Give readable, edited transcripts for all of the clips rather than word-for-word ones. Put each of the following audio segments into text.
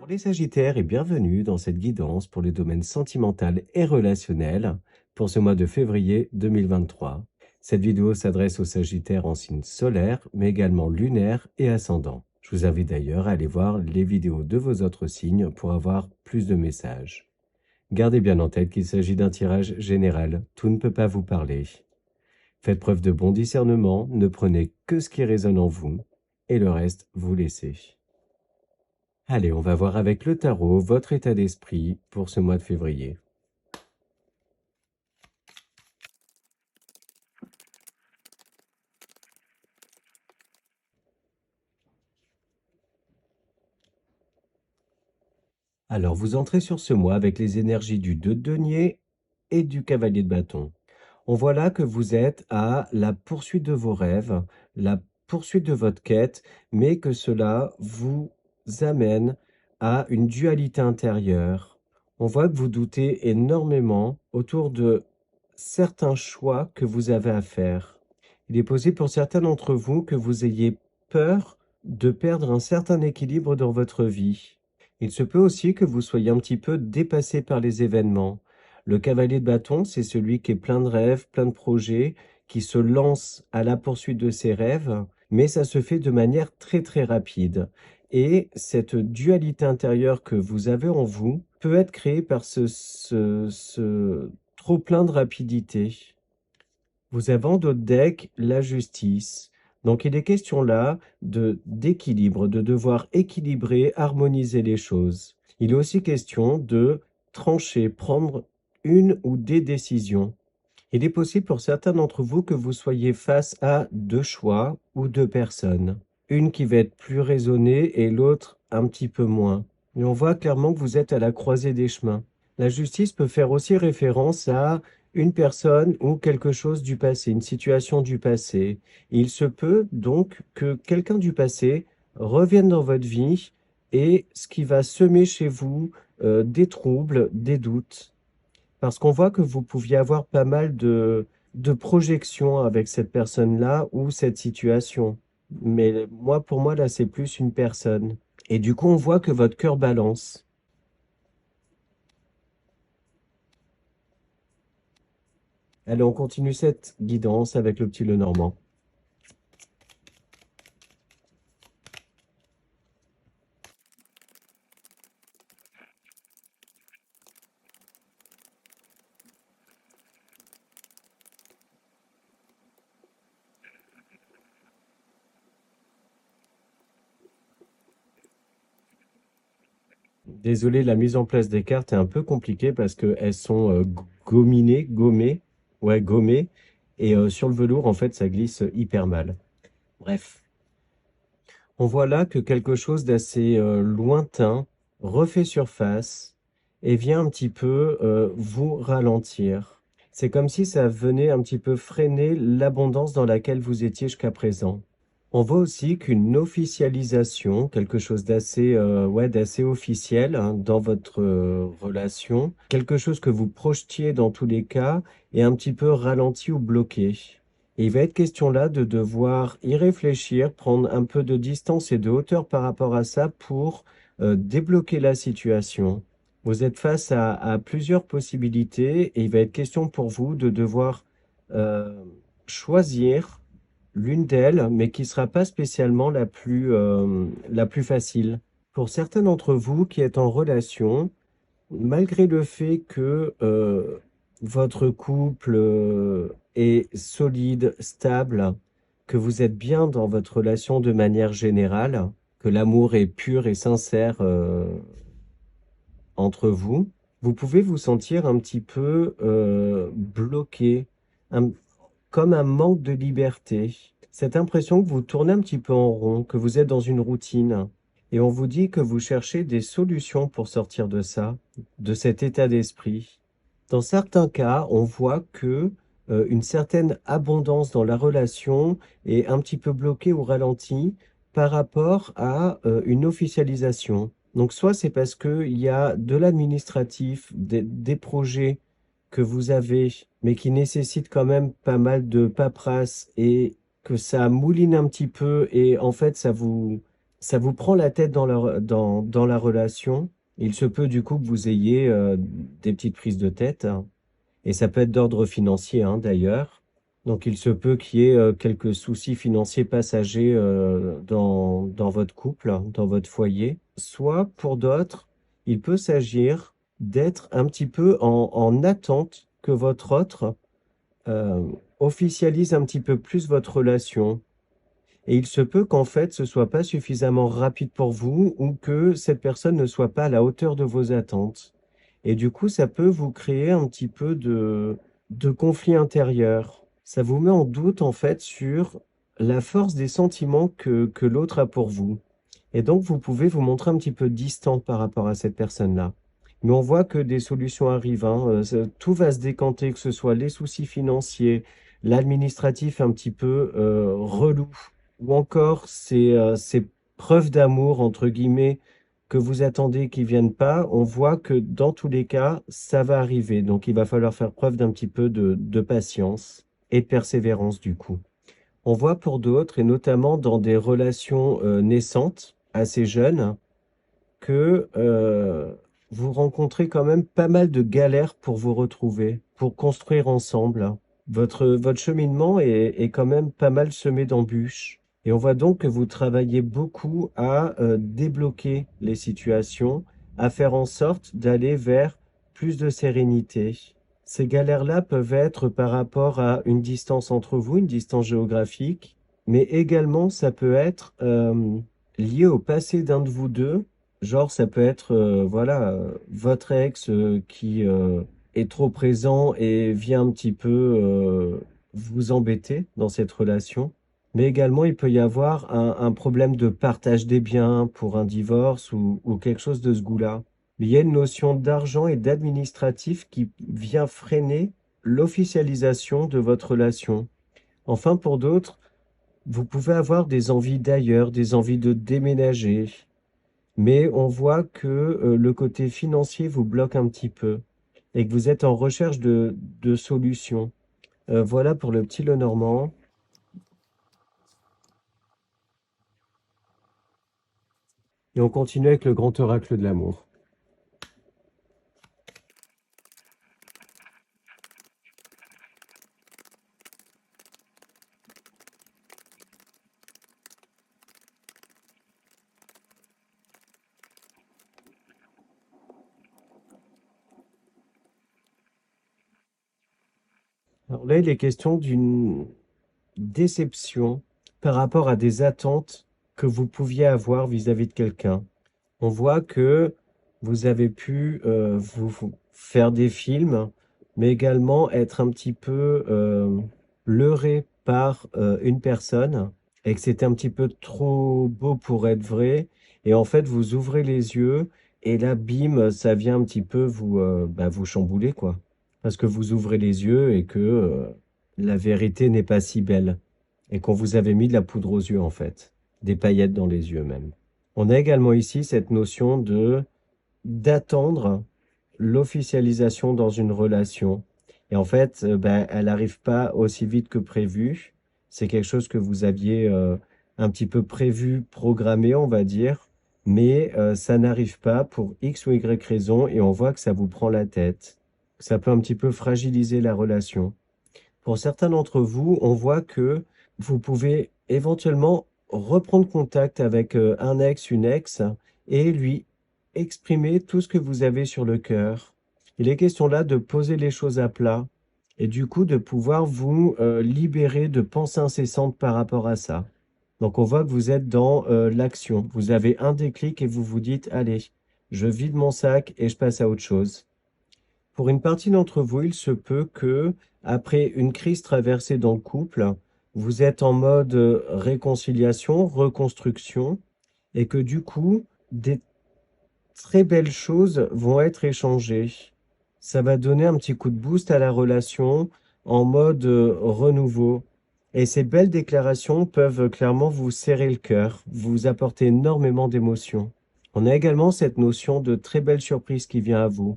Pour les Sagittaires et bienvenue dans cette guidance pour les domaines sentimental et relationnel pour ce mois de février 2023. Cette vidéo s'adresse aux Sagittaires en signe solaire, mais également lunaire et ascendant. Je vous invite d'ailleurs à aller voir les vidéos de vos autres signes pour avoir plus de messages. Gardez bien en tête qu'il s'agit d'un tirage général, tout ne peut pas vous parler. Faites preuve de bon discernement, ne prenez que ce qui résonne en vous, et le reste, vous laissez. Allez, on va voir avec le tarot votre état d'esprit pour ce mois de février. Alors, vous entrez sur ce mois avec les énergies du 2 de denier et du cavalier de bâton. On voit là que vous êtes à la poursuite de vos rêves, la poursuite de votre quête, mais que cela vous amène à une dualité intérieure. On voit que vous doutez énormément autour de certains choix que vous avez à faire. Il est possible pour certains d'entre vous que vous ayez peur de perdre un certain équilibre dans votre vie. Il se peut aussi que vous soyez un petit peu dépassé par les événements. Le cavalier de bâton, c'est celui qui est plein de rêves, plein de projets, qui se lance à la poursuite de ses rêves, mais ça se fait de manière très très rapide. Et cette dualité intérieure que vous avez en vous peut être créée par ce trop plein de rapidité. Vous avez en dos de deck la justice. Donc il est question là d'équilibre, de devoir équilibrer, harmoniser les choses. Il est aussi question de trancher, prendre une ou des décisions. Il est possible pour certains d'entre vous que vous soyez face à deux choix ou deux personnes. Une qui va être plus raisonnée et l'autre un petit peu moins. Mais on voit clairement que vous êtes à la croisée des chemins. La justice peut faire aussi référence à une personne ou quelque chose du passé, une situation du passé. Il se peut donc que quelqu'un du passé revienne dans votre vie et ce qui va semer chez vous des troubles, des doutes. Parce qu'on voit que vous pouviez avoir pas mal de projections avec cette personne-là ou cette situation. Mais moi, pour moi, là, c'est plus une personne. Et du coup, on voit que votre cœur balance. Allez, on continue cette guidance avec le petit Lenormand. Désolé, la mise en place des cartes est un peu compliquée parce qu'elles sont gommées, ouais, gommées, et sur le velours, en fait, ça glisse hyper mal. Bref, on voit là que quelque chose d'assez lointain refait surface et vient un petit peu vous ralentir. C'est comme si ça venait un petit peu freiner l'abondance dans laquelle vous étiez jusqu'à présent. On voit aussi qu'une officialisation, quelque chose d'assez ouais, d'assez officiel hein, dans votre relation, quelque chose que vous projetiez dans tous les cas, est un petit peu ralenti ou bloqué. Et il va être question là de devoir y réfléchir, prendre un peu de distance et de hauteur par rapport à ça pour débloquer la situation. Vous êtes face à plusieurs possibilités et il va être question pour vous de devoir euh, choisir l'une d'elles, mais qui ne sera pas spécialement la plus facile. Pour certains d'entre vous qui êtes en relation, malgré le fait que votre couple est solide, stable, que vous êtes bien dans votre relation de manière générale, que l'amour est pur et sincère entre vous, vous pouvez vous sentir un petit peu bloqué, un- comme un manque de liberté. Cette impression que vous tournez un petit peu en rond, que vous êtes dans une routine, et on vous dit que vous cherchez des solutions pour sortir de ça, de cet état d'esprit. Dans certains cas, on voit que une certaine abondance dans la relation est un petit peu bloquée ou ralentie par rapport à une officialisation. Donc, soit c'est parce qu'il y a de l'administratif, des projets que vous avez, mais qui nécessitent quand même pas mal de paperasse et que ça mouline un petit peu et en fait, ça vous prend la tête dans la relation. Il se peut du coup que vous ayez des petites prises de tête, hein, et ça peut être d'ordre financier, hein, d'ailleurs. Donc il se peut qu'il y ait quelques soucis financiers passagers dans votre couple, hein, dans votre foyer. Soit pour d'autres, il peut s'agir d'être un petit peu en attente que votre autre euh, officialise un petit peu plus votre relation. Et il se peut qu'en fait, ce soit pas suffisamment rapide pour vous ou que cette personne ne soit pas à la hauteur de vos attentes. Et du coup, ça peut vous créer un petit peu de conflit intérieur. Ça vous met en doute en fait sur la force des sentiments que l'autre a pour vous. Et donc, vous pouvez vous montrer un petit peu distant par rapport à cette personne-là. Mais on voit que des solutions arrivent, hein. Tout va se décanter, que ce soit les soucis financiers, l'administratif un petit peu relou, ou encore ces preuves d'amour, entre guillemets, que vous attendez qui viennent pas. On voit que dans tous les cas, ça va arriver. Donc, il va falloir faire preuve d'un petit peu de patience et de persévérance, du coup. On voit pour d'autres, et notamment dans des relations naissantes, assez jeunes, que vous rencontrez quand même pas mal de galères pour vous retrouver, pour construire ensemble. Votre cheminement est quand même pas mal semé d'embûches. Et on voit donc que vous travaillez beaucoup à débloquer les situations, à faire en sorte d'aller vers plus de sérénité. Ces galères-là peuvent être par rapport à une distance entre vous, une distance géographique, mais également ça peut être lié au passé d'un de vous deux. Genre, ça peut être voilà, votre ex qui est trop présent et vient un petit peu vous embêter dans cette relation. Mais également, il peut y avoir un problème de partage des biens pour un divorce ou quelque chose de ce goût-là. Mais il y a une notion d'argent et d'administratif qui vient freiner l'officialisation de votre relation. Enfin, pour d'autres, vous pouvez avoir des envies d'ailleurs, des envies de déménager, mais on voit que le côté financier vous bloque un petit peu et que vous êtes en recherche de solutions. Voilà pour le petit Lenormand. Et on continue avec le grand oracle de l'amour. Alors là, il est question d'une déception par rapport à des attentes que vous pouviez avoir vis-à-vis de quelqu'un. On voit que vous avez pu vous faire des films, mais également être un petit peu leurré par une personne et que c'était un petit peu trop beau pour être vrai. Et en fait, vous ouvrez les yeux et là, bim, ça vient un petit peu vous chambouler, quoi. Parce que vous ouvrez les yeux et que la vérité n'est pas si belle et qu'on vous avait mis de la poudre aux yeux, en fait, des paillettes dans les yeux même. On a également ici cette notion de d'attendre l'officialisation dans une relation. Et en fait, elle n'arrive pas aussi vite que prévu. C'est quelque chose que vous aviez un petit peu prévu, programmé, on va dire, mais ça n'arrive pas pour X ou Y raison et on voit que ça vous prend la tête. Ça peut un petit peu fragiliser la relation. Pour certains d'entre vous, on voit que vous pouvez éventuellement reprendre contact avec un ex, une ex, et lui exprimer tout ce que vous avez sur le cœur. Il est question là de poser les choses à plat et du coup de pouvoir vous libérer de pensées incessantes par rapport à ça. Donc on voit que vous êtes dans l'action. Vous avez un déclic et vous vous dites, allez, je vide mon sac et je passe à autre chose. Pour une partie d'entre vous, il se peut que, après une crise traversée dans le couple, vous êtes en mode réconciliation, reconstruction, et que du coup, des très belles choses vont être échangées. Ça va donner un petit coup de boost à la relation en mode renouveau. Et ces belles déclarations peuvent clairement vous serrer le cœur, vous apporter énormément d'émotions. On a également cette notion de très belle surprise qui vient à vous.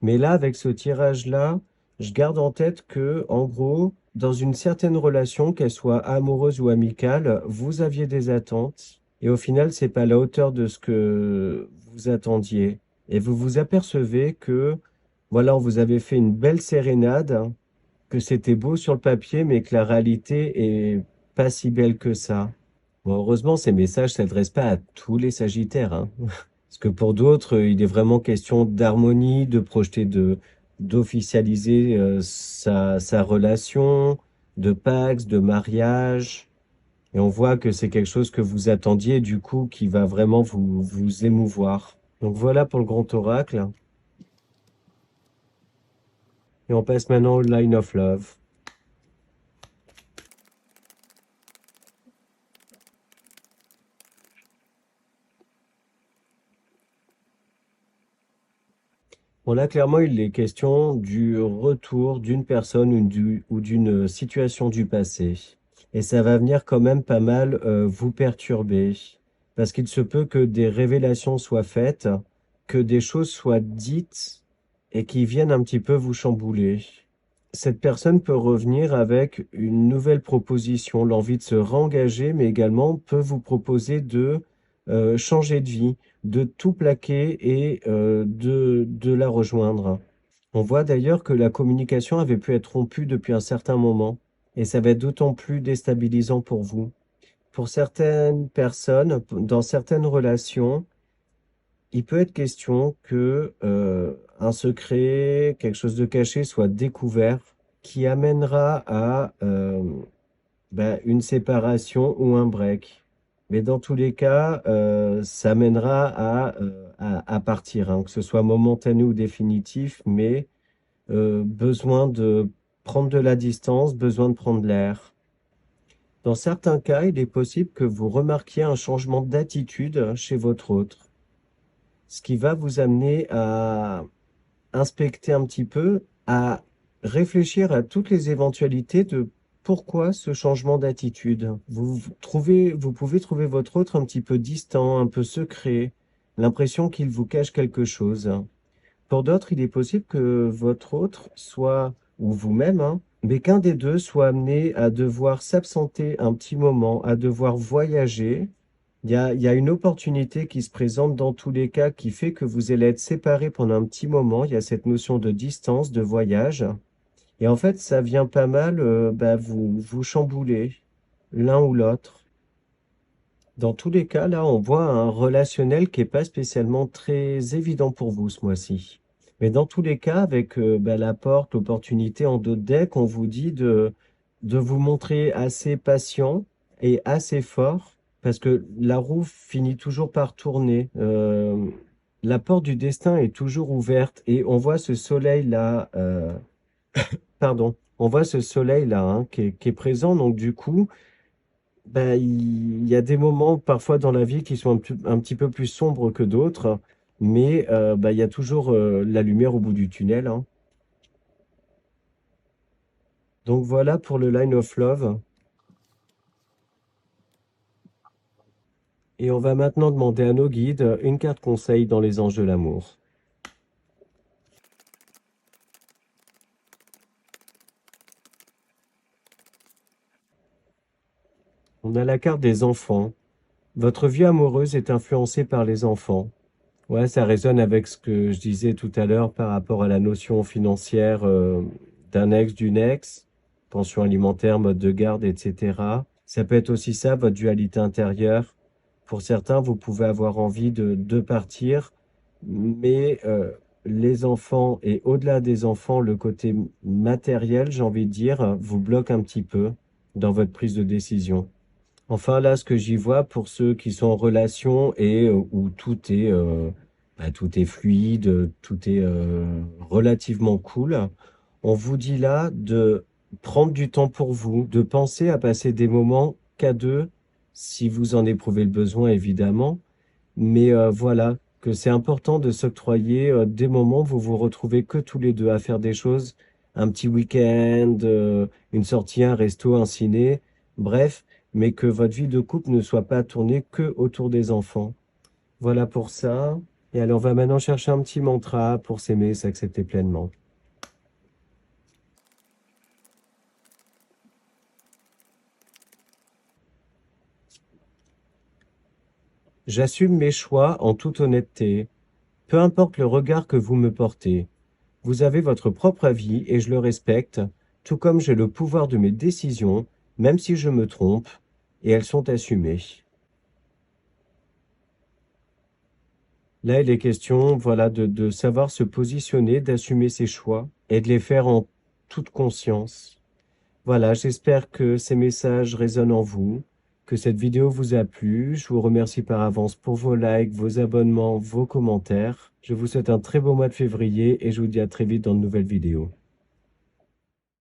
Mais là, avec ce tirage-là, je garde en tête que, en gros, dans une certaine relation, qu'elle soit amoureuse ou amicale, vous aviez des attentes et au final, c'est pas à la hauteur de ce que vous attendiez. Et vous vous apercevez que, voilà, on vous avait fait une belle sérénade, que c'était beau sur le papier, mais que la réalité est pas si belle que ça. Bon, heureusement, ces messages ne s'adressent pas à tous les Sagittaires, hein. Parce que pour d'autres, il est vraiment question d'harmonie, de projeter d'officialiser sa relation, de pax, de mariage. Et on voit que c'est quelque chose que vous attendiez, du coup, qui va vraiment vous émouvoir. Donc voilà pour le grand oracle. Et on passe maintenant au line of love. Bon, là, clairement, il est question du retour d'une personne ou d'une situation du passé. Et ça va venir quand même pas mal vous perturber. Parce qu'il se peut que des révélations soient faites, que des choses soient dites et qui viennent un petit peu vous chambouler. Cette personne peut revenir avec une nouvelle proposition, l'envie de se réengager, mais également peut vous proposer de changer de vie, de tout plaquer et de la rejoindre. On voit d'ailleurs que la communication avait pu être rompue depuis un certain moment, et ça va être d'autant plus déstabilisant pour vous. Pour certaines personnes, dans certaines relations, il peut être question que un secret, quelque chose de caché soit découvert, qui amènera à une séparation ou un break. Mais dans tous les cas, ça mènera à partir, hein, que ce soit momentané ou définitif, mais besoin de prendre de la distance, besoin de prendre l'air. Dans certains cas, il est possible que vous remarquiez un changement d'attitude chez votre autre, ce qui va vous amener à inspecter un petit peu, à réfléchir à toutes les éventualités de pourquoi ce changement d'attitude. Vous pouvez trouver votre autre un petit peu distant, un peu secret, l'impression qu'il vous cache quelque chose. Pour d'autres, il est possible que votre autre soit, ou vous-même, hein, mais qu'un des deux soit amené à devoir s'absenter un petit moment, à devoir voyager. Il y a une opportunité qui se présente dans tous les cas qui fait que vous allez être séparés pendant un petit moment. Il y a cette notion de distance, de voyage. Et en fait, ça vient pas mal vous chambouler l'un ou l'autre. Dans tous les cas, là, on voit un relationnel qui est pas spécialement très évident pour vous ce mois-ci. Mais dans tous les cas, avec la porte, l'opportunité en dos de deck, on vous dit de vous montrer assez patient et assez fort, parce que la roue finit toujours par tourner. La porte du destin est toujours ouverte et on voit ce soleil-là, pardon, on voit ce soleil-là hein, qui est présent. Donc du coup, il y a des moments parfois dans la vie qui sont un petit peu plus sombres que d'autres, mais il y a toujours la lumière au bout du tunnel, hein. Donc voilà pour le Line of Love. Et on va maintenant demander à nos guides une carte conseil dans les anges de l'amour. On a la carte des enfants. Votre vie amoureuse est influencée par les enfants. Ouais, ça résonne avec ce que je disais tout à l'heure par rapport à la notion financière d'un ex, d'une ex, pension alimentaire, mode de garde, etc. Ça peut être aussi ça, votre dualité intérieure. Pour certains, vous pouvez avoir envie de partir, mais les enfants et au-delà des enfants, le côté matériel, j'ai envie de dire, vous bloque un petit peu dans votre prise de décision. Enfin, là, ce que j'y vois pour ceux qui sont en relation et où tout est fluide, tout est relativement cool, on vous dit là de prendre du temps pour vous, de penser à passer des moments qu'à deux, si vous en éprouvez le besoin, évidemment. Mais voilà, que c'est important de s'octroyer des moments où vous vous retrouvez que tous les deux à faire des choses, un petit week-end, une sortie, un resto, un ciné, bref, mais que votre vie de couple ne soit pas tournée que autour des enfants. Voilà pour ça. Et alors, on va maintenant chercher un petit mantra pour s'aimer et s'accepter pleinement. J'assume mes choix en toute honnêteté. Peu importe le regard que vous me portez. Vous avez votre propre avis et je le respecte, tout comme j'ai le pouvoir de mes décisions, même si je me trompe, et elles sont assumées. Là, il est question, voilà, de savoir se positionner, d'assumer ses choix et de les faire en toute conscience. Voilà, j'espère que ces messages résonnent en vous, que cette vidéo vous a plu. Je vous remercie par avance pour vos likes, vos abonnements, vos commentaires. Je vous souhaite un très beau mois de février et je vous dis à très vite dans de nouvelles vidéos.